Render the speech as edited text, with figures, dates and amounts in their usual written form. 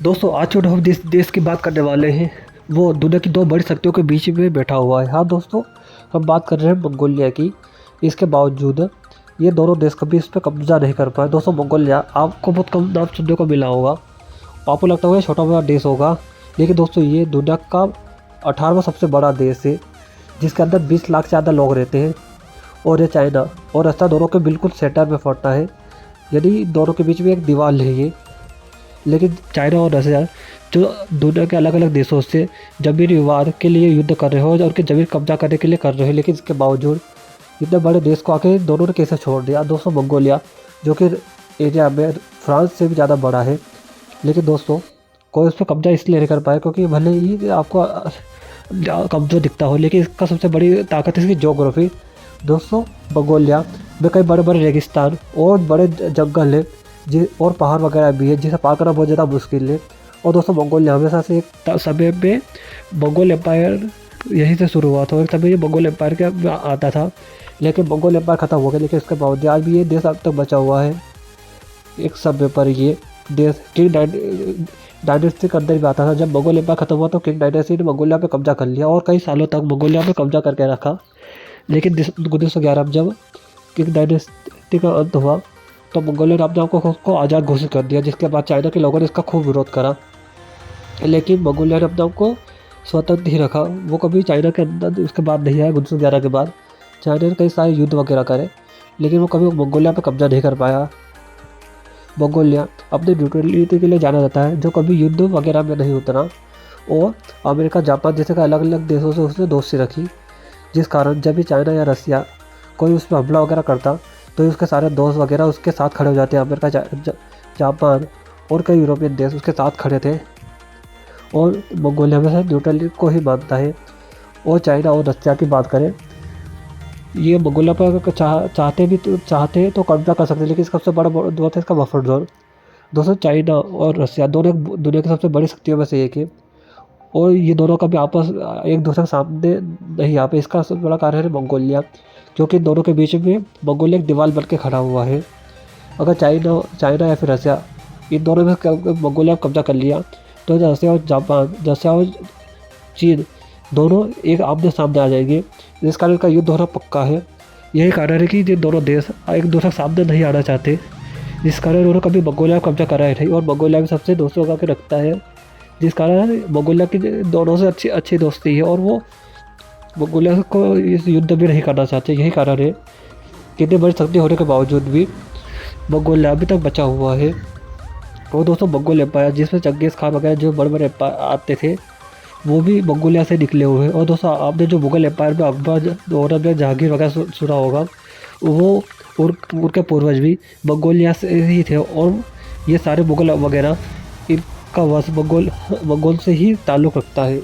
दोस्तों आज जो हम जिस देश की बात करने वाले हैं वो दुनिया की दो बड़ी शक्तियों के बीच में बैठा हुआ है। हाँ दोस्तों, हम बात कर रहे हैं मंगोलिया की। इसके बावजूद ये दोनों देश कभी इस पर कब्जा नहीं कर पाए। दोस्तों मंगोलिया आपको बहुत कम नाम सुनने को मिला होगा, आपको लगता होगा छोटा मोटा देश होगा, लेकिन दोस्तों ये दुनिया का 18वां सबसे बड़ा देश है जिसके अंदर 20 लाख से ज़्यादा लोग रहते हैं। और ये चाइना और रशिया दोनों के बिल्कुल सेंटर में पड़ता है, यानी दोनों के बीच में एक दीवार है ये। लेकिन चाइना और रशिया जो दुनिया के अलग अलग देशों से ज़मीन विवाद के लिए युद्ध कर रहे हो और उनकी ज़मीन कब्जा करने के लिए कर रहे हो, लेकिन इसके बावजूद इतने बड़े देश को आके दोनों ने कैसे छोड़ दिया। दोस्तों मंगोलिया जो कि एरिया में फ्रांस से भी ज़्यादा बड़ा है, लेकिन दोस्तों कोई उस पर कब्जा इसलिए नहीं कर पाया क्योंकि भले ही आपको कमज़ोर दिखता हो, लेकिन इसका सबसे बड़ी ताकत है इसकी ज्योग्राफी। दोस्तों मंगोलिया में कई बड़े बड़े रेगिस्तान और बड़े जंगल है और पहाड़ वगैरह भी है जिसे पार करना बहुत ज़्यादा मुश्किल है। और दोस्तों मंगोलिया हमेशा से एक समय में मंगोल एम्पायर यहीं से शुरू हुआ था और एक समय ये मंगोल एम्पायर के आता था, लेकिन मंगोल एम्पायर ख़त्म हो गया। लेकिन इसके बावजूद आज भी ये देश अब तक बचा हुआ है। एक समय पर ये देश किंग डायनेस्टी के अंदर भी आता था। जब मंगोल एम्पायर ख़त्म हुआ तो किंग डायनेस्टी ने मंगोलिया पे कब्जा कर लिया और कई सालों तक मंगोलिया पे कब्जा करके रखा। लेकिन 1911 में जब किंग डायनेस्टी का अंत हुआ तो मंगोलिया ने अपने आप को खुद को आज़ाद घोषित कर दिया, जिसके बाद चाइना के लोगों ने इसका खूब विरोध करा। लेकिन मंगोलिया ने अपने आप को स्वतंत्र ही रखा, वो कभी चाइना के अंदर उसके बाद नहीं आया। 1911 के बाद चाइना ने कई सारे युद्ध वगैरह करे, लेकिन वो कभी मंगोलिया पर कब्जा नहीं कर पाया। मंगोलिया अपने न्यूट्रलिटी के लिए जाना जाता है, जो कभी युद्ध वगैरह में नहीं उतरा और अमेरिका जापान जैसे अलग अलग देशों से उसने दोस्ती रखी, जिस कारण जब भी चाइना या रसिया कोई उस पर हमला वगैरह करता तो उसके सारे दोस्त वगैरह उसके साथ खड़े हो जाते हैं। अमेरिका जापान और कई यूरोपियन देश उसके साथ खड़े थे और मंगोलिया में से न्यूट्रलिटी को ही मानता है। और चाइना और रसिया की बात करें, ये मंगोलिया पर चाहते तो कब्जा कर सकते हैं, लेकिन इसका सबसे बड़ा जोर है इसका बफर जोन। दोस्तों चाइना और रसिया दोनों दुनिया की सबसे बड़ी शक्तियों में से एक है और ये दोनों कभी आपस एक दूसरे के सामने नहीं आ पाए। इसका सबसे बड़ा कारण है मंगोलिया, क्योंकि दोनों के बीच में मंगोलिया एक दीवार बन के खड़ा हुआ है। अगर चाइना या फिर रसिया इन दोनों में मंगोलिया कब्जा कर लिया तो रसिया और जापान, रसिया और चीन दोनों एक आमने सामने आ जाएंगे, जिस कारण का युद्ध होना पक्का है। यही कारण है कि ये दोनों देश एक दूसरे के सामने नहीं आना चाहते, जिस कारण उन्होंने कभी मंगोलिया कब्जा करा है नहीं। और मंगोलिया भी सबसे दोस्तों लगा के रखता है, जिस कारण मंगोलिया की दोनों से अच्छी दोस्ती है और वो मंगोलिया को इस युद्ध भी नहीं करना चाहते। यही कारण है कि इतनी बड़ी शक्ति होने के बावजूद भी मंगोलिया अभी तक बचा हुआ है। और दोस्तों मंगोल एम्पायर जिसमें चंगेज़ खान वगैरह जो बड़े बड़े एम्पायर आते थे वो भी मंगोलिया से निकले हुए हैं। और दोस्तों आपने जो मुगल एम्पायर में अकबर, औरंगजेब, जहांगीर वगैरह सुना होगा, वो उनके पूर्वज भी मंगोलिया से ही थे और ये सारे मुगल वगैरह इनका वंश मंगोल से ही ताल्लुक़ रखता है।